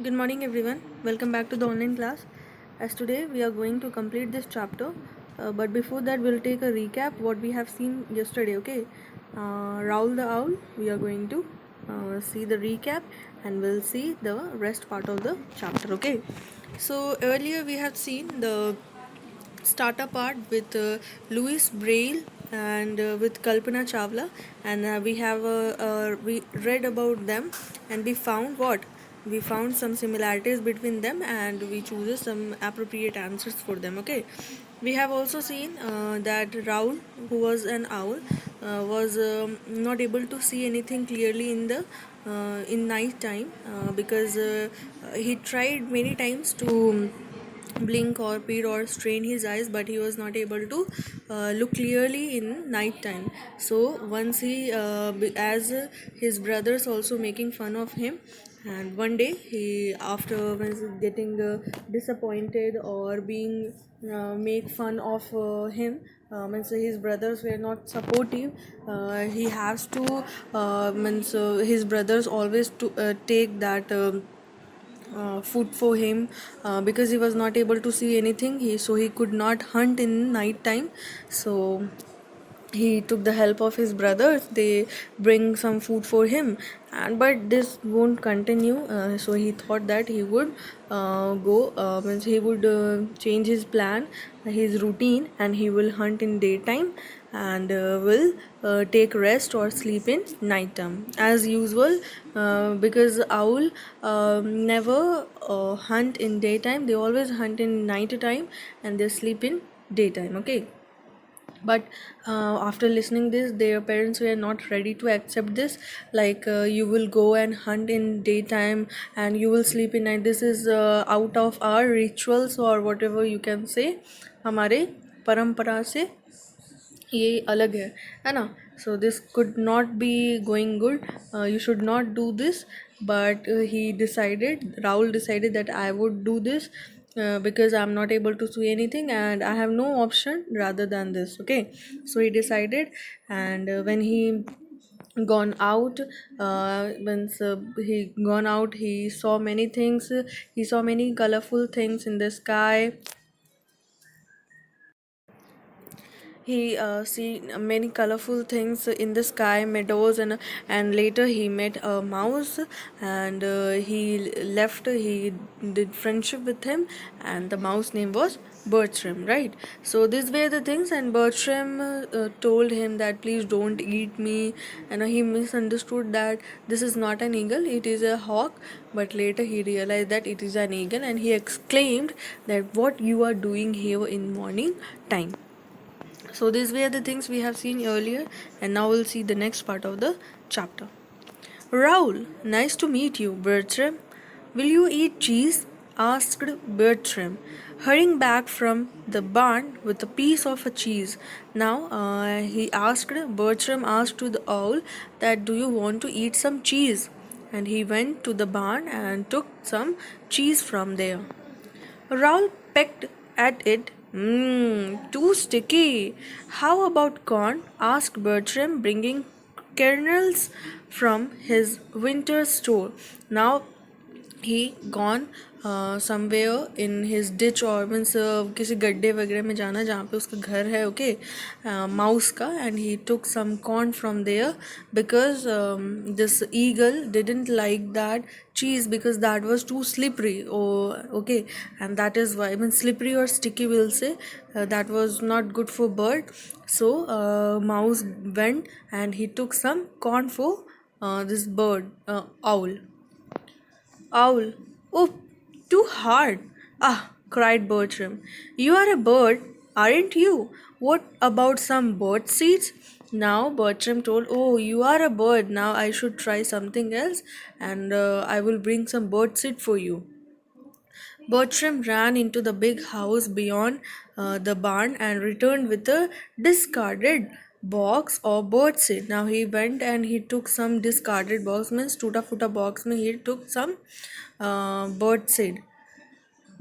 Good morning, everyone. Welcome back to the online class. As today we are going to complete this chapter, but before that, we'll take a recap what we have seen yesterday. Okay, Raul the Owl. We are going to see the recap and we'll see the rest part of the chapter. Okay, so earlier we have seen the starter part with Louis Braille and with Kalpana Chawla, and we read about them, and we found what we found some similarities between them, and we choose some appropriate answers for them. Okay, we have also seen that Raul, who was an owl, was not able to see anything clearly in night time because he tried many times to blink or peer or strain his eyes, but he was not able to look clearly in night time. So once as his brothers also making fun of him, and one day he, after getting disappointed or being make fun of him, means his brothers were not supportive. He has to means his brothers always to take that food for him because he was not able to see anything, he could not hunt in night time. So he took the help of his brothers, they bring some food for him, and but this won't continue. So he thought that he would go means he would change his plan, his routine, and he will hunt in daytime and will take rest or sleep in night time as usual, because owl never hunt in daytime, they always hunt in night time and they sleep in daytime. Okay, but after listening this, their parents were not ready to accept this, like you will go and hunt in daytime and you will sleep in night. This is out of our rituals or whatever you can say, हमारे परंपरा से ये अलग है ना. So this could not be going good, you should not do this. But Raul decided that I would do this because I'm not able to see anything and I have no option rather than this. Okay, so he decided, and when he gone out, he gone out, he saw many things, he saw many colorful things in the sky. He seen many colorful things in the sky, meadows, and later he met a mouse, and he did friendship with him, and the mouse name was Bertram, right? So these were the things, and Bertram told him that please don't eat me, and he misunderstood that this is not an eagle, it is a hawk. But later he realized that it is an eagle, and he exclaimed that what you are doing here in morning time. So these were the things we have seen earlier, and now we'll see the next part of the chapter. Raoul, nice to meet you, Bertram. Will you eat cheese? Asked Bertram, hurrying back from the barn with a piece of a cheese. Now Bertram asked to the owl that do you want to eat some cheese? And he went to the barn and took some cheese from there. Raoul pecked at it. Mmm, too sticky. How about corn? Asked Bertram, bringing kernels from his winter store. Now he gone somewhere in his ditch or means किसी गड्ढे वगैरह में जाना जहाँ पे उसका घर है. ओके, माउस का, and he took some corn from there because this eagle didn't like that cheese because that was too slippery. Oh, okay, and that is why, I mean, slippery or sticky we'll say, that was not good for bird. So mouse went and he took some corn for this bird, owl. Owl. Oh, too hard. Ah, cried Bertram. You are a bird, aren't you? What about some bird seeds? Now Bertram told, oh, you are a bird. Now I should try something else, and I will bring some bird seed for you. Bertram ran into the big house beyond the barn and returned with a discarded box of birdseed. Now he went and he took some discarded box, means टूटा फूटा box में he took some birdseed.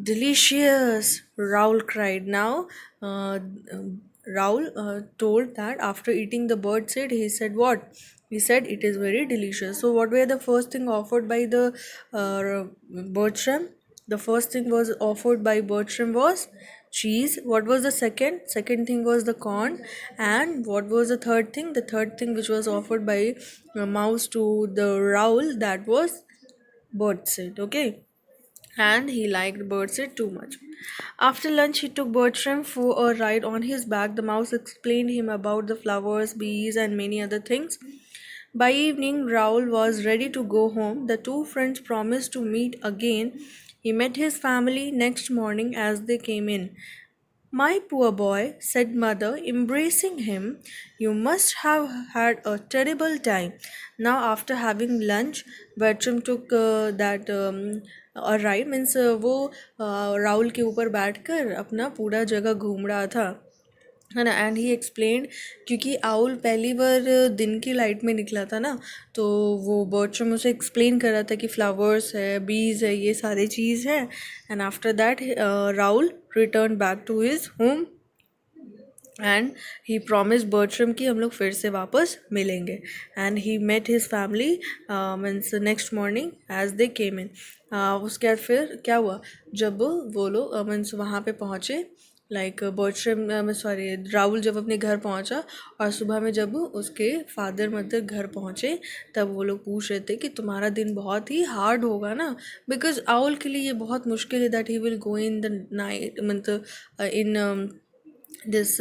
Delicious! Raoul cried. Now, Raoul told that after eating the bird seed, he said, what? He said it is very delicious. So what were the first thing offered by the Bertram? The first thing was offered by Bertram was cheese. What was the second? Second thing was the corn. And what was the third thing? The third thing which was offered by Mouse to the Raoul, that was birdseed. Okay, and he liked birdseed too much. After lunch, he took Bertram for a ride on his back. The mouse explained him about the flowers, bees, and many other things. By evening, Raoul was ready to go home. The two friends promised to meet again. He met his family next morning as they came in. My poor boy, said mother, embracing him, you must have had a terrible time. Now, after having lunch, Bertram took that a ride, means वो राहुल के ऊपर बैठकर अपना पूरा जगह घूम रहा था, है ना. एंड ही एक्सप्लेन्ड, क्योंकि आउल पहली बार दिन की लाइट में निकला था ना, तो वो बर्ट्रम उसे एक्सप्लेन कर रहा था कि फ्लावर्स है, बीज है, ये सारी चीज़ है. And after that Rahul return back to his home and he promise Bertram कि हम लोग फिर से वापस मिलेंगे. And he met his family means next morning as they came in. उसके बाद फिर क्या हुआ, जब वो लोग मीन्स वहाँ पे पहुँचे, लाइक बर्ट्रम सॉरी राहुल जब अपने घर पहुंचा, और सुबह में जब उसके फादर मदर घर पहुंचे, तब वो लोग पूछ रहे थे कि तुम्हारा दिन बहुत ही हार्ड होगा ना, बिकॉज आउल के लिए ये बहुत मुश्किल है that he will go in the night, मतलब इन this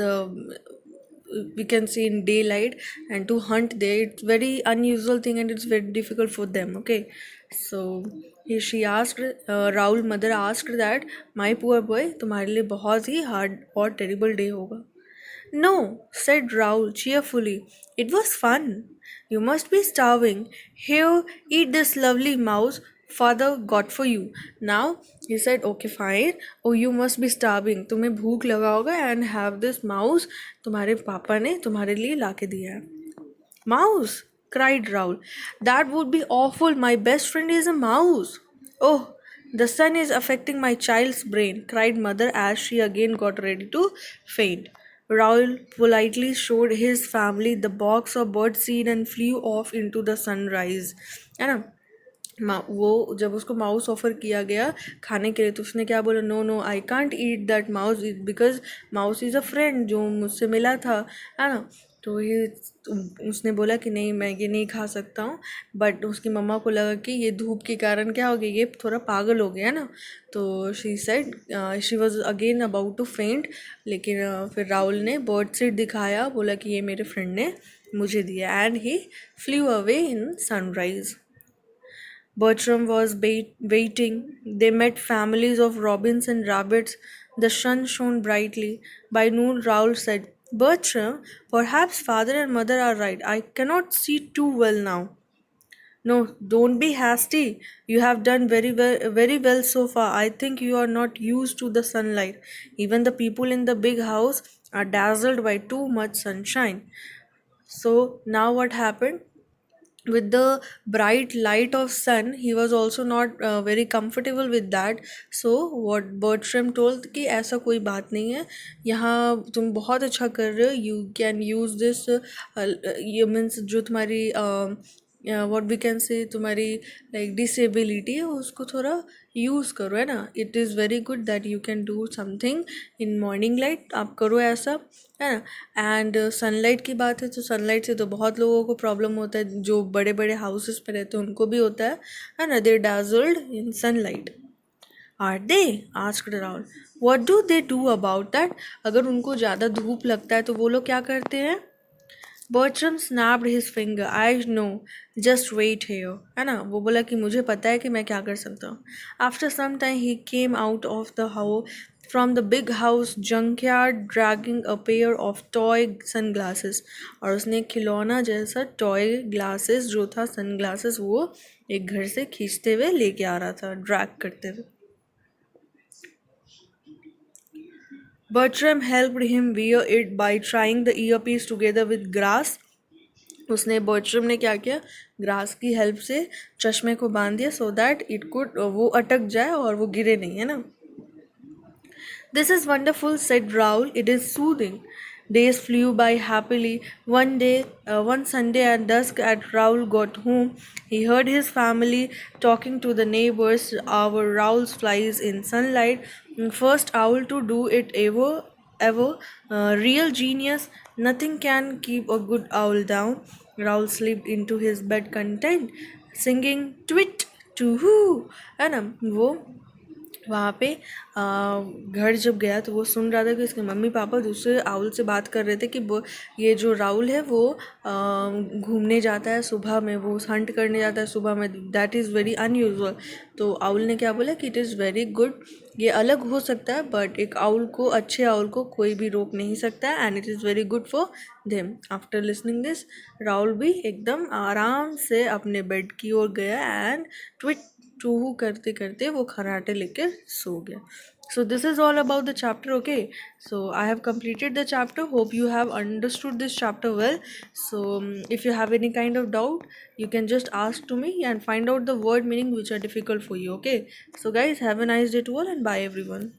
we can see in daylight and to hunt there. It's very unusual thing and it's very difficult for them. Okay, so she asked, Raul mother asked that, my poor boy, तुम्हारे लिए बहुत ही hard और terrible day होगा. No, said Raul cheerfully. It was fun. You must be starving. Here, eat this lovely mouse father got for you. Now, he said, okay, fine. Oh, you must be starving. तुम्हें भूख लगा होगा and have this mouse तुम्हारे पापा ने तुम्हारे लिए लाके दिया है. Mouse, cried Raul. That would be awful. My best friend is a mouse. Oh, the sun is affecting my child's brain, cried mother as she again got ready to faint. Raoul politely showed his family the box of bird seed and flew off into the sunrise. है ना, वो जब उसको mouse offer किया गया खाने के लिए, तो उसने क्या बोला, no no I can't eat that mouse because mouse is a friend जो मुझसे मिला था, है ना. तो ये उसने बोला कि नहीं, मैं ये नहीं खा सकता हूँ. बट उसकी मम्मा को लगा कि ये धूप के कारण क्या हो गया, ये थोड़ा पागल हो गया ना. तो she said she was again about to faint, लेकिन फिर राहुल ने बर्ड सीड दिखाया, बोला कि ये मेरे फ्रेंड ने मुझे दिया, and he flu away in sunrise. Bertram was waiting. They met families of robins and rabbits. The sun shone brightly. By noon, Raoul said, Bertram, perhaps father and mother are right. I cannot see too well now. No, don't be hasty. You have done very well so far. I think you are not used to the sunlight. Even the people in the big house are dazzled by too much sunshine. So now what happened? With the bright light of sun, he was also not very comfortable with that. So what Bertram told कि ऐसा कोई बात नहीं है, यहाँ तुम बहुत अच्छा कर रहे हो, you can use this ये means जो तुम्हारी what we can say तुम्हारी like disability है उसको थोड़ा यूज़ करो, है ना. It is very good that you can do something in morning light, आप करो ऐसा, है ना. एंड सनलाइट की बात है तो सनलाइट से तो बहुत लोगों को प्रॉब्लम होता है, जो बड़े बड़े हाउसेस पे रहते हैं उनको भी होता है ना. They dazzled in sunlight. Are they, asked Rahul. What do they do about that? अगर उनको ज़्यादा धूप लगता है तो वो लोग क्या करते हैं? Bertram snapped his finger. I know. Just wait here. है ना, वो बोला कि मुझे पता है कि मैं क्या कर सकता हूँ. After some time he came out of the house from the big house junkyard dragging a pair of toy sunglasses. और उसने एक खिलौना जैसा toy glasses जो था sunglasses वो एक घर से खींचते हुए लेके आ रहा था, drag करते हुए. Bertram helped him wear it by tying the earpiece together with grass. उसने बर्ट्रम ने क्या किया, ग्रास की हेल्प से चश्मे को बांध दिया सो दैट इट कुड वो अटक जाए और वो गिरे नहीं, है ना. This is wonderful said Rahul, it is soothing. Days flew by happily. One Sunday at dusk, at Raul got home, he heard his family talking to the neighbors. Our Raul flies in sunlight. First owl to do it ever. Real genius. Nothing can keep a good owl down. Raul slipped into his bed content, singing twit to who, है ना वो वहाँ पे घर जब गया तो वो सुन रहा था कि उसके मम्मी पापा दूसरे आउल से बात कर रहे थे कि वो ये जो राहुल है वो घूमने जाता है सुबह में, वो हंट करने जाता है सुबह में, दैट इज़ वेरी अनयूजुअल। तो आउल ने क्या बोला कि इट इज़ वेरी गुड, ये अलग हो सकता है बट एक आउल को, अच्छे आउल को कोई भी रोक नहीं सकता है, and it is very good for them. After listening this Rahul भी एकदम आराम से अपने बेड की ओर गया एंड ट्विट टू करते करते वो खराटे लेकर सो गया। So this is all about the chapter. Okay, so I have completed the chapter. Hope you have understood this chapter well. So if you have any kind of doubt, you can just ask to me and find out the word meaning which are difficult for you. Okay, so guys, have a nice day to all and bye everyone.